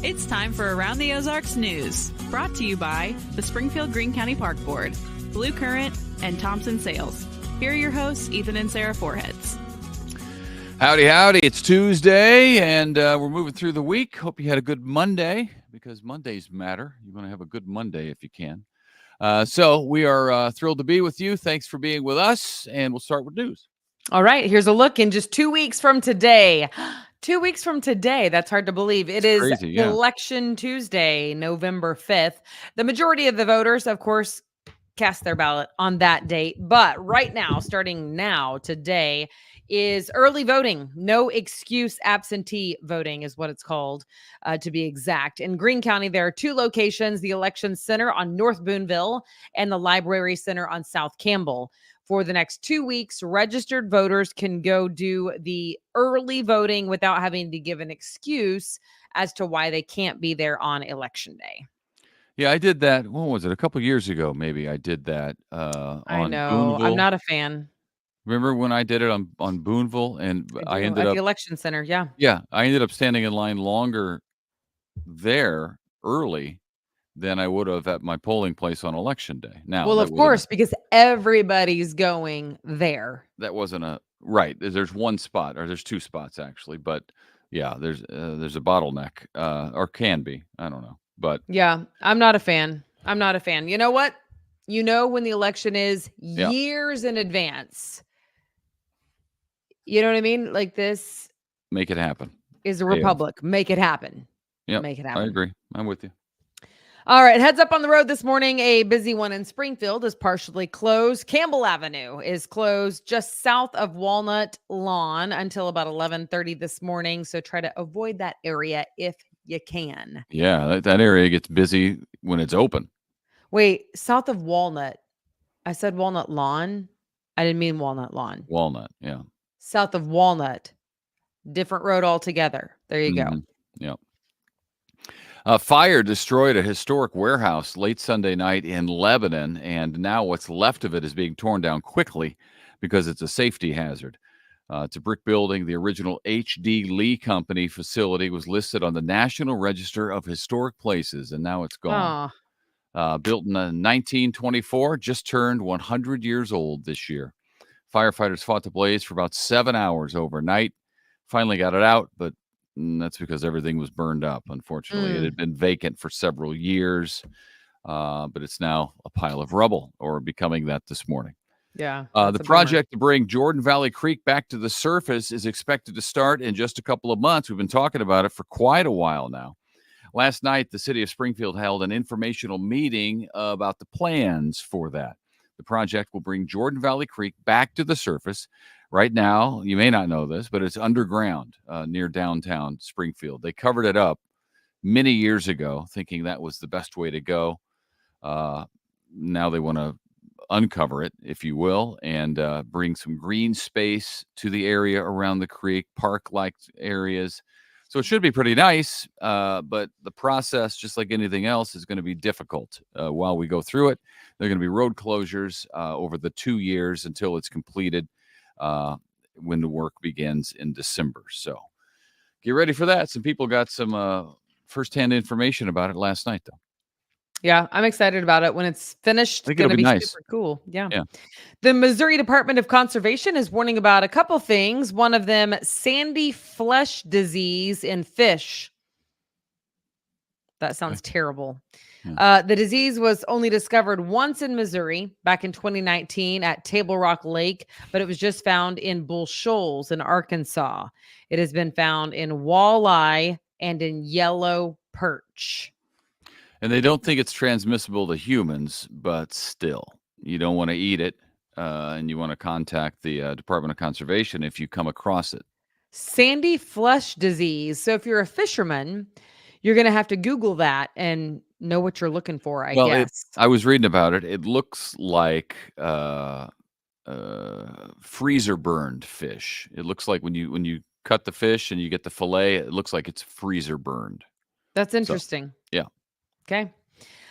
It's time for Around the Ozarks News, brought to you by the Springfield-Greene County Park Board, Blue Current, and Thompson Sales. Here are your hosts, Ethan and Sarah Foreheads. Howdy, howdy. It's Tuesday, and we're moving through the week. Hope you had a good Monday, because Mondays matter. You want to have a good Monday if you can. So we are thrilled to be with you. Thanks for being with us, and we'll start with news. All right, here's a look in just 2 weeks from today. 2 weeks from today. That's hard to believe. It is crazy, yeah. Election Tuesday, November 5th. The majority of the voters, of course, cast their ballot on that date. But right now, starting now, today, is early voting. No excuse absentee voting is what it's called, to be exact. In Greene County, there are two locations, the Election Center on North Boonville and the Library Center on South Campbell. For the next 2 weeks, registered voters can go do the early voting without having to give an excuse as to why they can't be there on Election Day. Yeah, I did that. When was it? A couple years ago, maybe I did that I on know. Boonville. I'm not a fan. Remember when I did it on Boonville, and I ended at up the Election Center, yeah. Yeah, I ended up standing in line longer there early than I would have at my polling place on Election Day. Now, Well, of course, because everybody's going there. that wasn't a right. There's one spot, or there's two spots actually, but yeah, there's a bottleneck, or can be. I don't know, but Yeah, I'm not a fan. I'm not a fan. You know what? You know when the election is Yeah. years in advance. You know what I mean? Like, this make it happen. is a republic. Make it happen. Yeah, Make it happen. I agree. I'm with you. All right, heads up on the road this morning. A busy one in Springfield is partially closed. Campbell Avenue is closed just south of Walnut Lawn until about 11:30 this morning. So try to avoid that area if you can. Yeah, that area gets busy when it's open. Wait, south of Walnut. I said Walnut Lawn. I didn't mean Walnut Lawn. Walnut, yeah. South of Walnut. Different road altogether. There you go. Yeah. A fire destroyed a historic warehouse late Sunday night in Lebanon, and now what's left of it is being torn down quickly because it's a safety hazard. It's a brick building. The original H.D. Lee Company facility was listed on the National Register of Historic Places, and now it's gone. Built in 1924, just turned 100 years old this year. Firefighters fought the blaze for about 7 hours overnight. Finally got it out, but that's because everything was burned up, unfortunately. It had been vacant for several years, but it's now a pile of rubble, or becoming that this morning. Yeah. The project to bring Jordan Valley Creek back to the surface is expected to start in just a couple of months. We've been talking about it for quite a while now. Last night, the city of Springfield held an informational meeting about the plans for that. The project will bring Jordan Valley Creek back to the surface. Right now, you may not know this, but it's underground near downtown Springfield. They covered it up many years ago, thinking that was the best way to go. Now they want to uncover it, if you will, and bring some green space to the area around the creek, park-like areas. So it should be pretty nice, but the process, just like anything else, is going to be difficult while we go through it. There are going to be road closures over the 2 years until it's completed when the work begins in December. So get ready for that. Some people got some firsthand information about it last night, though. Yeah, I'm excited about it. When it's finished, it's going to be nice. Super cool. Yeah. Yeah. The Missouri Department of Conservation is warning about a couple things. One of them, sandy flesh disease in fish. That sounds terrible. Yeah. The disease was only discovered once in Missouri back in 2019 at Table Rock Lake, but it was just found in Bull Shoals in Arkansas. It has been found in walleye and in yellow perch. And they don't think it's transmissible to humans, but still, you don't want to eat it, and you want to contact the Department of Conservation if you come across it. Sandy flesh disease. So if you're a fisherman, you're going to have to Google that and know what you're looking for, I guess. I was reading about it. It looks like freezer burned fish. It looks like when you cut the fish and you get the fillet, it looks like it's freezer burned. That's interesting. Yeah. Okay.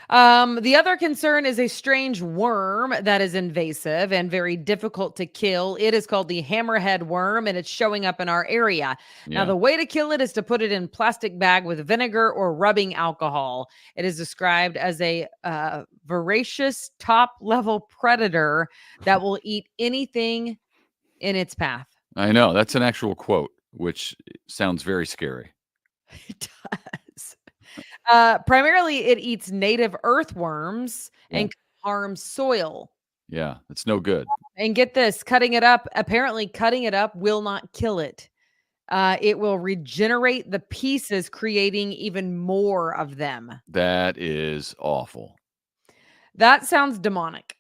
The other concern is a strange worm that is invasive and very difficult to kill. It is called the hammerhead worm, and it's showing up in our area. Now, Yeah. the way to kill it is to put it in plastic bag with vinegar or rubbing alcohol. It is described as a voracious top-level predator that will eat anything in its path. I know. That's an actual quote, which sounds very scary. It does. Primarily, it eats native earthworms and harms soil. Yeah, it's no good. And get this, apparently cutting it up will not kill it. It will regenerate the pieces, creating even more of them. That is awful. That sounds demonic.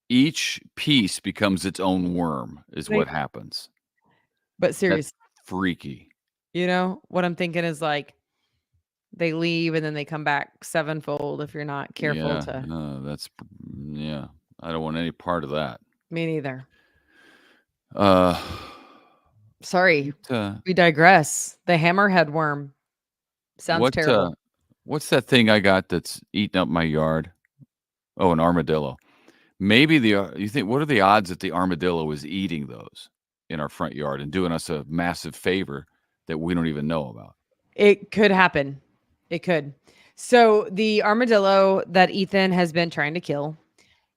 Each piece becomes its own worm, is what happens. But seriously, That's freaky. you know, what I'm thinking is like they leave and then they come back sevenfold if you're not careful Yeah, I don't want any part of that. Me neither. Uh, Sorry, we digress. The hammerhead worm sounds terrible. What's that thing I got that's eating up my yard? Oh, an armadillo. Maybe you think, what are the odds that the armadillo is eating those in our front yard and doing us a massive favor that we don't even know about? It could happen. It could. So the armadillo that Ethan has been trying to kill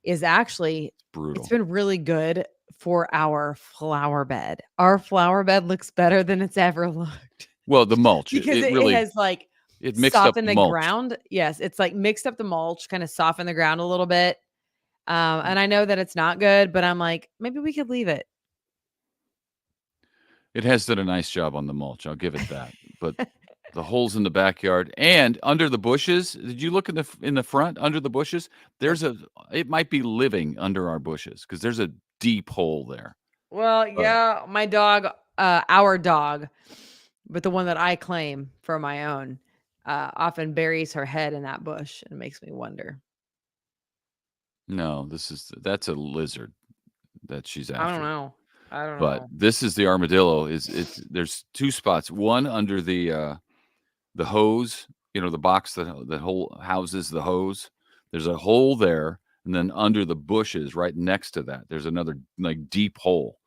is actually brutal. It's been really good for our flower bed. Our flower bed looks better than it's ever looked. Well, the mulch. Because it really has like it mixed up softened the mulch. ground. Yes, it's like mixed up the mulch, kind of softened the ground a little bit. And I know that it's not good, but I'm like, maybe we could leave it. It has done a nice job on the mulch. I'll give it that. But the holes in the backyard and under the bushes. Did you look in the front under the bushes? It might be living under our bushes because there's a deep hole there. Well, yeah, my dog, our dog, but the one that I claim for my own, often buries her head in that bush, and it makes me wonder. No, that's a lizard that she's after. I don't know. But this is the armadillo. There's two spots. One under the hose, the box that houses the hose. There's a hole there, and then under the bushes, right next to that, there's another like deep hole.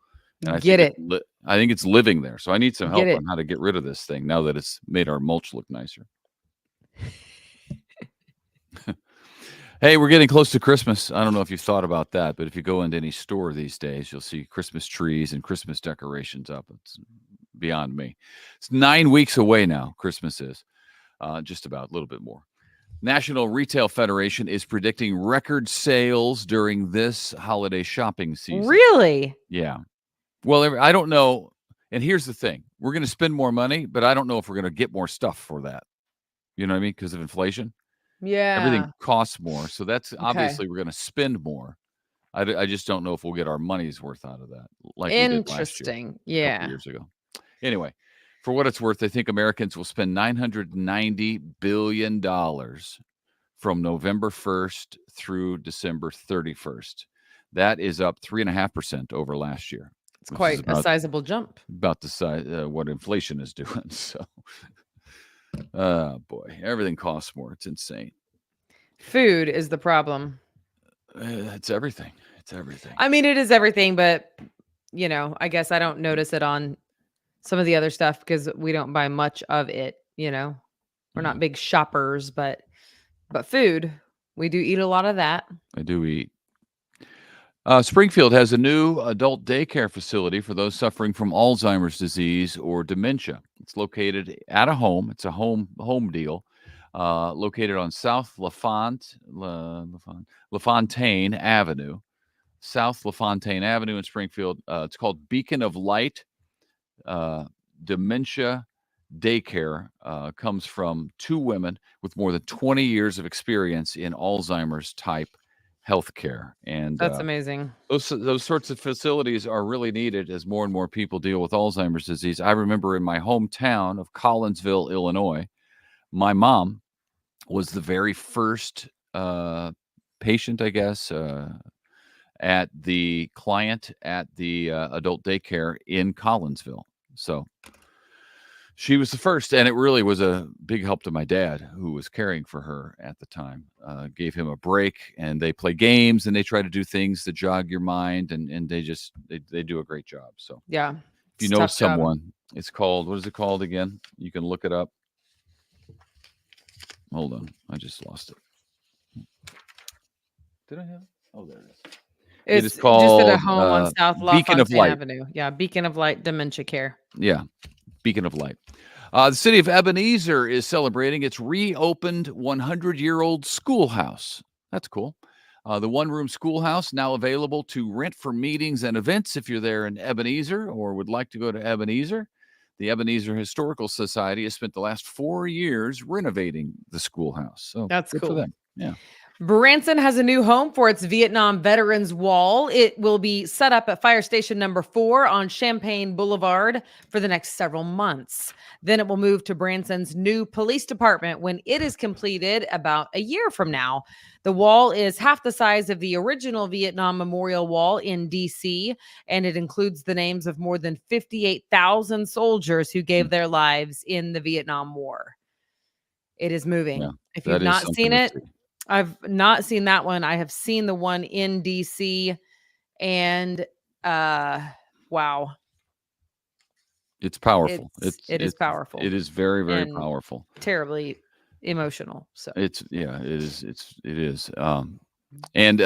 And I think it's living there. So I need some help on how to get rid of this thing now that it's made our mulch look nicer. Hey, we're getting close to Christmas. I don't know if you've thought about that, but if you go into any store these days, you'll see Christmas trees and Christmas decorations up. It's beyond me. It's 9 weeks away now. Christmas is just about a little bit more. National Retail Federation is predicting record sales during this holiday shopping season. Really? Yeah. Well, I don't know. And here's the thing. We're going to spend more money, but I don't know if we're going to get more stuff for that. You know what I mean? Because of inflation. Yeah. Everything costs more. So that's obviously we're going to spend more. I just don't know if we'll get our money's worth out of that. Like we did last year, a couple years ago. Anyway, for what it's worth, I think Americans will spend $990 billion from November 1st through December 31st. That is up 3.5% over last year. It's quite a sizable jump. About the size what inflation is doing. So, boy, everything costs more. It's insane. Food is the problem. It's everything. It's everything. I mean, it is everything, but I guess I don't notice it on some of the other stuff because we don't buy much of it. We're not big shoppers, but food, we do eat a lot of that. I do eat. Springfield has a new adult daycare facility for those suffering from Alzheimer's disease or dementia. It's located at a home. It's a home deal. Located on South LaFontaine Avenue. South LaFontaine Avenue in Springfield. It's called Beacon of Light Dementia Daycare. Comes from two women with more than 20 years of experience in Alzheimer's type healthcare. And that's amazing. Those sorts of facilities are really needed as more and more people deal with Alzheimer's disease. I remember in my hometown of Collinsville, Illinois, my mom was the very first patient, I guess, at the client at the adult daycare in Collinsville. So She was the first, and it really was a big help to my dad, who was caring for her at the time. Gave him a break, and they play games, and they try to do things to jog your mind, and they do a great job. So Yeah. if It's you a know tough job. someone, it's called, what is it called again? You can look it up. Hold on, I just lost it. Did I have it? Oh, there it is. It is It's just at a called home on South Beacon of LaFontaine Light. Avenue. Yeah, Beacon of Light Dementia Care. Yeah, Beacon of Light. The city of Ebenezer is celebrating its reopened 100-year-old schoolhouse. That's cool. The one-room schoolhouse now available to rent for meetings and events if you're there in Ebenezer or would like to go to Ebenezer. The Ebenezer Historical Society has spent the last 4 years renovating the schoolhouse. So That's good for cool. them. Yeah. Branson has a new home for its Vietnam Veterans Wall. It will be set up at Fire Station number 4 on Champaign Boulevard for the next several months. Then it will move to Branson's new police department when it is completed about a year from now. The wall is half the size of the original Vietnam Memorial Wall in D.C., and it includes the names of more than 58,000 soldiers who gave their lives in the Vietnam War. It is moving. Yeah, If that you've is not something seen to it, see. I've not seen that one. I have seen the one in DC, and wow, It's powerful. it is powerful. It is very, very and powerful. terribly emotional. So It is. It is. And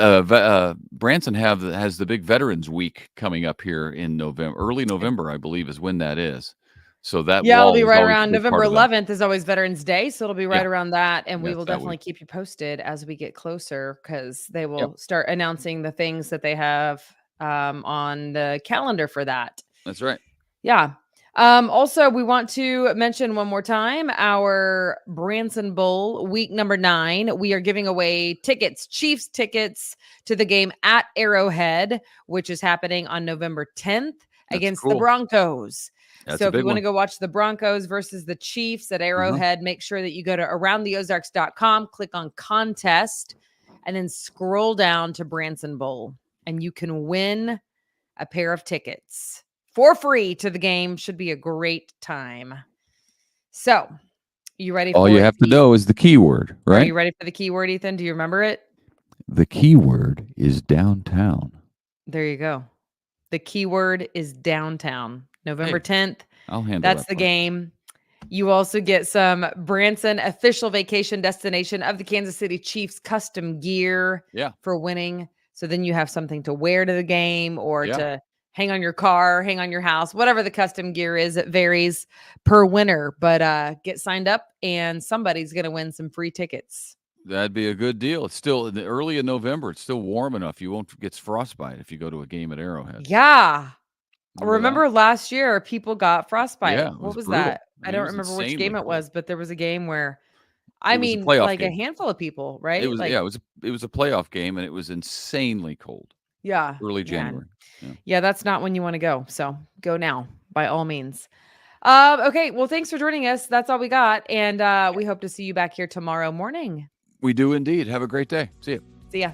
Branson has the big Veterans Week coming up here in November, early November, I believe, is when that is. So that yeah, it'll wall be is right always a around big November part of that. 11th is always Veterans Day, so it'll be right Yeah, around that, and we that's will that definitely week. keep you posted as we get closer because they will Yep, start announcing the things that they have on the calendar for that. that's right. Yeah. Also, we want to mention one more time our Branson Bowl week number 9. We are giving away tickets, Chiefs tickets to the game at Arrowhead, which is happening on November 10th That's against the cool. Broncos. That's So a if you big want to one. go watch the Broncos versus the Chiefs at Uh-huh. Arrowhead, make sure that you go to aroundtheozarks.com, click on contest, and then scroll down to Branson Bowl, and you can win a pair of tickets for free to the game. Should be a great time. So, you ready All for you have to know is the keyword, Are right? you ready for the keyword, Ethan? Do you remember it? The keyword is downtown. There you go. The keyword is downtown. November 10th. I'll handle That's that the part. game. You also get some Branson official vacation destination of the Kansas City Chiefs custom gear Yeah. for winning. So then you have something to wear to the game or Yeah. to hang on your car, hang on your house, whatever the custom gear is. It varies per winner, but get signed up and somebody's going to win some free tickets. That'd be a good deal. It's still early in November. It's still warm enough. You won't get frostbite if you go to a game at Arrowhead. Yeah. Remember Remember last year people got frostbite. Yeah, it What was was brutal. that? I I mean, it don't was remember which insanely game it cold. was, but there was a game where It was a playoff like a game. handful of people, It right? was Like, it was a playoff game, and it was insanely cold. yeah. Early Yeah. January. Yeah. Yeah, that's not when you want to go. So go now by all means. Okay. Well, thanks for joining us. That's all we got. And we hope to see you back here tomorrow morning. We do indeed. Have a great day. See you. See ya.